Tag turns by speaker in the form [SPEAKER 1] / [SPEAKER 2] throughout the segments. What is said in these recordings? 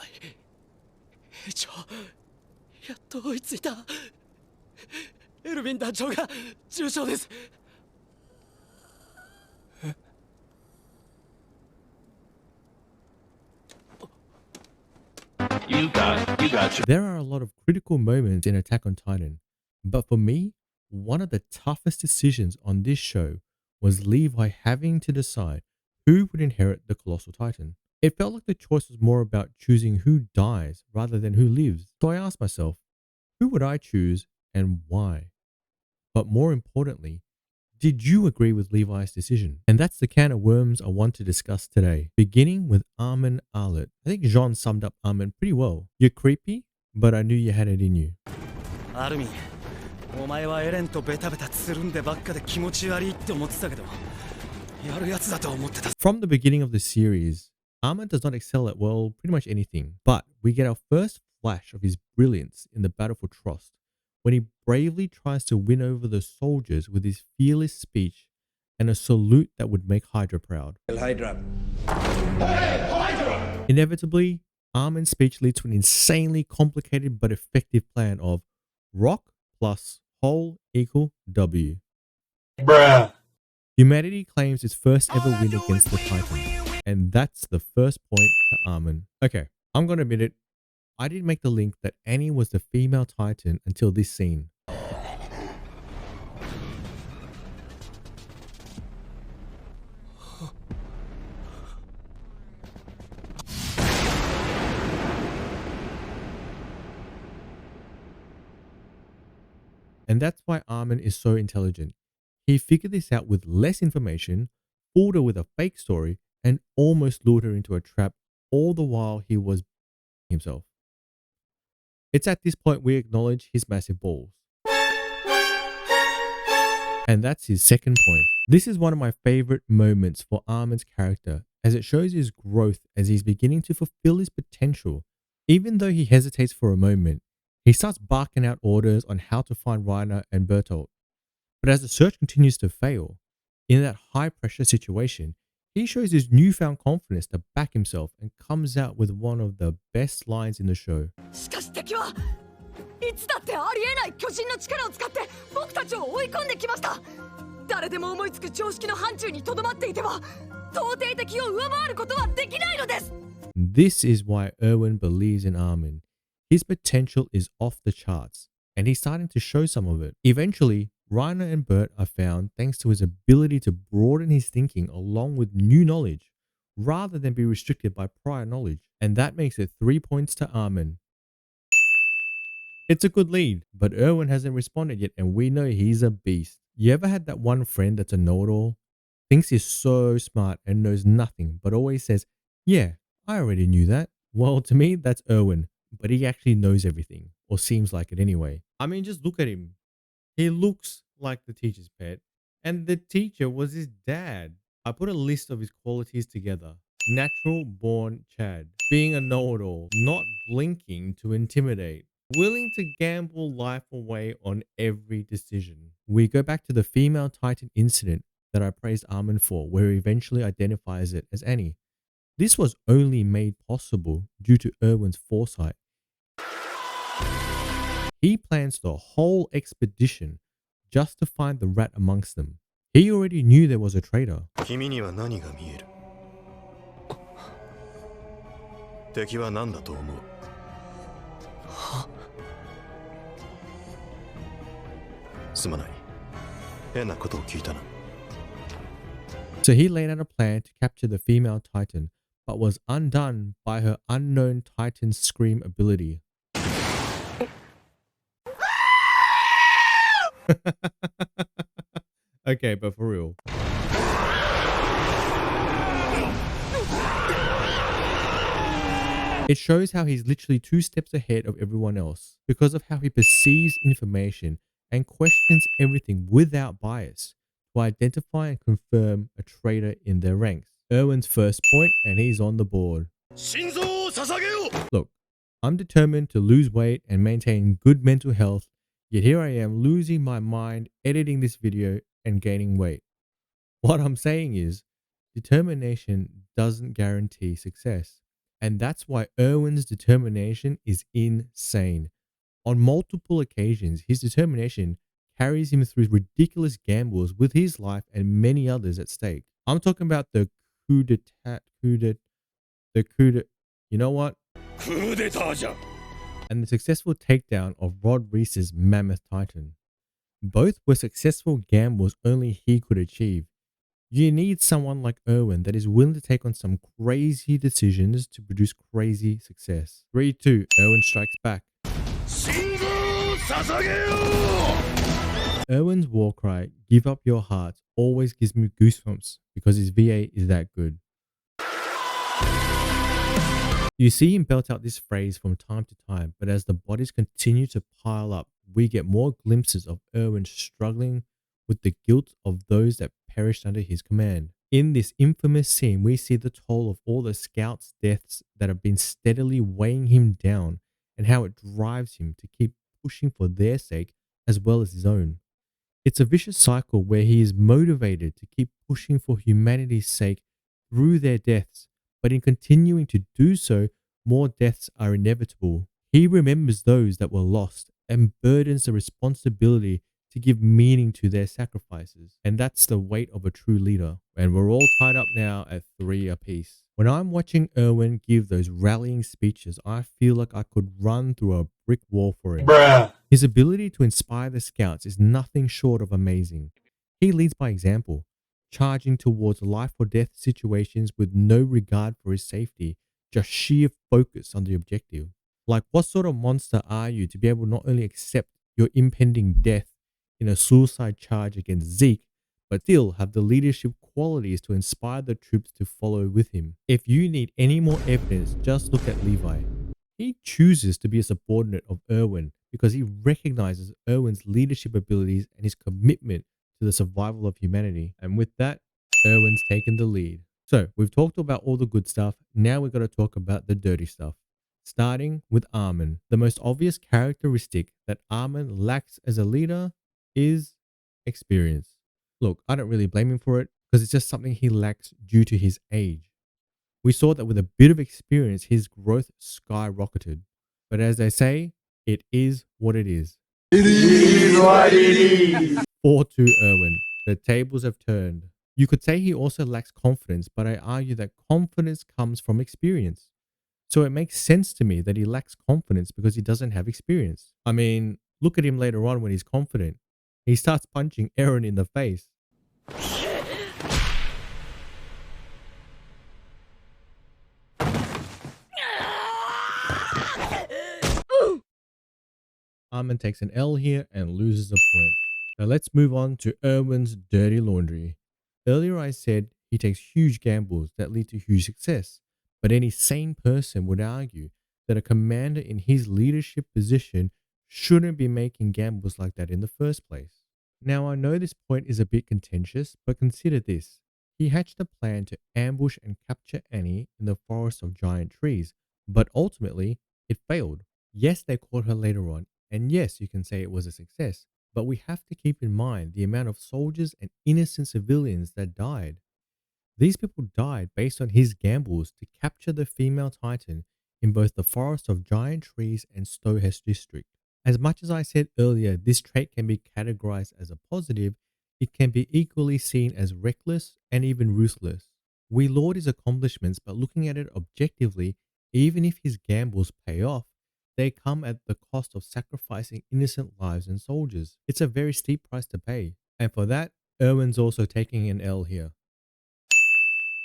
[SPEAKER 1] い。兵長、やっと追いついた。エルヴィン団長が重傷です。
[SPEAKER 2] There are a lot of critical moments in Attack on Titan, but for me, one of the toughest decisions on this show was Levi having to decide who would inherit the Colossal Titan. It felt like the choice was more about choosing who dies rather than who lives. So I asked myself, who would I choose and why? But more importantly, did you agree with Levi's decision? And that's the can of worms I want to discuss today, beginning with Armin Arlet. I think Jean summed up Armin pretty well. You're creepy, but I knew you had it in you.
[SPEAKER 1] Armin, お前はエレンとベタベタつるんでばっかで気持ち悪いって思ってたけど、やるやつだと思ってた。
[SPEAKER 2] From the beginning of the series, Armin does not excel at, well, pretty much anything. But we get our first flash of his brilliance in the Battle for Trost, when he bravely tries to win over the soldiers with his fearless speech and a salute that would make Hydra proud.
[SPEAKER 3] Hydra.
[SPEAKER 2] Inevitably, Armin's speech leads to an insanely complicated but effective plan of rock plus hole equal W.
[SPEAKER 3] Bruh.
[SPEAKER 2] Humanity claims its first ever win against the Titan, and that's the first point to Armin. Okay, I'm gonna admit it, I didn't make the link that Annie was the female Titan until this scene. And that's why Armin is so intelligent. He figured this out with less information, fooled her with a fake story, and almost lured her into a trap, all the while he was himself. It's at this point we acknowledge his massive balls. And that's his second point. This is one of my favorite moments for Armin's character, as it shows his growth as he's beginning to fulfill his potential. Even though he hesitates for a moment, he starts barking out orders on how to find Reiner and Bertolt. But as the search continues to fail, in that high pressure situation, he shows his newfound confidence to back himself and comes out with one of the best lines in the show.
[SPEAKER 4] しかし敵はいつだってありえない巨人の力を使って僕たちを追い込んできました。誰でも思いつく常識の範疇にとどまっていては到底敵を上回ることはできないのです。
[SPEAKER 2] This is why Erwin believes in Armin. His potential is off the charts, and he's starting to show some of it. Eventually, Reiner and Bert are found thanks to his ability to broaden his thinking along with new knowledge, rather than be restricted by prior knowledge. And that makes it 3 points to Armin. It's a good lead, but Erwin hasn't responded yet, and we know he's a beast. You ever had that one friend that's a know-it-all? Thinks he's so smart and knows nothing, but always says, yeah, I already knew that. Well, to me, that's Erwin, but he actually knows everything, or seems like it anyway. I mean, just look at him. He looks like the teacher's pet, and the teacher was his dad. I put a list of his qualities together. Natural born Chad, being a know-it-all, not blinking to intimidate, willing to gamble life away on every decision. We go back to the female Titan incident that I praised Armin for, where he eventually identifies it as Annie. This was only made possible due to Erwin's foresight. He plans the whole expedition just to find the rat amongst them. He already knew there was a traitor.
[SPEAKER 3] 君には何が見える？敵は何だと思う？すまない。変なことを聞いたな。
[SPEAKER 2] So he laid out a plan to capture the female Titan, but was undone by her unknown Titan scream ability. Okay, but for real. It shows how he's literally 2 steps ahead of everyone else because of how he perceives information and questions everything without bias to identify and confirm a traitor in their ranks. Erwin's first point, and he's on the board. Look, I'm determined to lose weight and maintain good mental health, yet here I am losing my mind editing this video and gaining weight. What I'm saying is, determination doesn't guarantee success, And that's why Erwin's determination is insane. On multiple occasions, his determination carries him through ridiculous gambles with his life and many others at stake. I'm talking about the you know what? And the successful takedown of Rod Reese's Mammoth Titan. Both were successful gambles only he could achieve. You need someone like Erwin that is willing to take on some crazy decisions to produce crazy success. 3-2, Erwin strikes back. Erwin's war cry, "Give up your heart," always gives me goosebumps because his VA is that good. You see him belt out this phrase from time to time, but as the bodies continue to pile up, we get more glimpses of Erwin struggling with the guilt of those that perished under his command. In this infamous scene, we see the toll of all the scouts' deaths that have been steadily weighing him down and how it drives him to keep pushing for their sake as well as his own. It's a vicious cycle where he is motivated to keep pushing for humanity's sake through their deaths, but in continuing to do so, more deaths are inevitable. He remembers those that were lost and burdens the responsibility to give meaning to their sacrifices. And that's the weight of a true leader. And we're all tied up now at 3 apiece. When I'm watching Erwin give those rallying speeches, I feel like I could run through a brick wall for him. His ability to inspire the scouts is nothing short of amazing. He leads by example, charging towards life or death situations with no regard for his safety, just sheer focus on the objective. Like, what sort of monster are you to be able to not only accept your impending death in a suicide charge against Zeke, but still have the leadership qualities to inspire the troops to follow with him? If you need any more evidence, just look at Levi. He chooses to be a subordinate of Erwin because he recognizes Erwin's leadership abilities and his commitment to the survival of humanity. And with that, Erwin's taken the lead. So we've talked about all the good stuff. Now we've got to talk about the dirty stuff. Starting with Armin. The most obvious characteristic that Armin lacks as a leader is experience. Look, I don't really blame him for it because it's just something he lacks due to his age. We saw that with a bit of experience, his growth skyrocketed. But as they say, it is what it is. It is what it is. 4-2 Erwin. The tables have turned. You could say he also lacks confidence, but I argue that confidence comes from experience. So it makes sense to me that he lacks confidence because he doesn't have experience. I mean, look at him later on when he's confident. He starts punching Erwin in the face. Armin takes an L here and loses a point. Now let's move on to Erwin's dirty laundry. Earlier I said he takes huge gambles that lead to huge success, but any sane person would argue that a commander in his leadership position shouldn't be making gambles like that in the first place. Now I know this point is a bit contentious, but consider this. He hatched a plan to ambush and capture Annie in the forest of giant trees, but ultimately it failed. Yes, they caught her later on, and yes, you can say it was a success, but we have to keep in mind the amount of soldiers and innocent civilians that died. These people died based on his gambles to capture the female Titan in both the forest of giant trees and Stohess district. As much as I said earlier, this trait can be categorized as a positive, it can be equally seen as reckless and even ruthless. We laud his accomplishments, but looking at it objectively, even if his gambles pay off, they come at the cost of sacrificing innocent lives and soldiers. It's a very steep price to pay. And for that, Erwin's also taking an L here.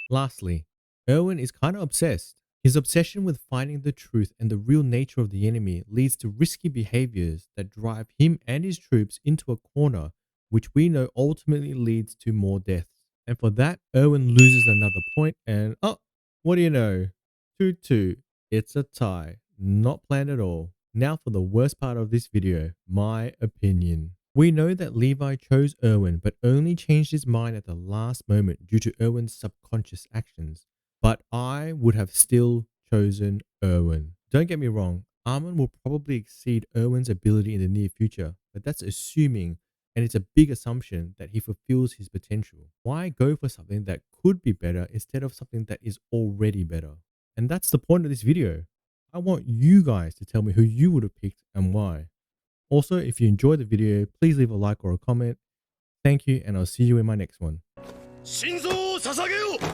[SPEAKER 2] Lastly, Erwin is kind of obsessed. His obsession with finding the truth and the real nature of the enemy leads to risky behaviors that drive him and his troops into a corner, which we know ultimately leads to more deaths. And for that, Erwin loses another point and, oh, what do you know? 2-2. It's a tie. Not planned at all. Now for the worst part of this video, my opinion. We know that Levi chose Erwin, but only changed his mind at the last moment due to Erwin's subconscious actions. But I would have still chosen Erwin. Don't get me wrong, Armin will probably exceed Erwin's ability in the near future, but that's assuming, and it's a big assumption, that he fulfills his potential. Why go for something that could be better instead of something that is already better? And that's the point of this video. I want you guys to tell me who you would have picked and why. Also, if you enjoyed the video, please leave a like or a comment. Thank you, and I'll see you in my next one.
[SPEAKER 3] 心臓を捧げよう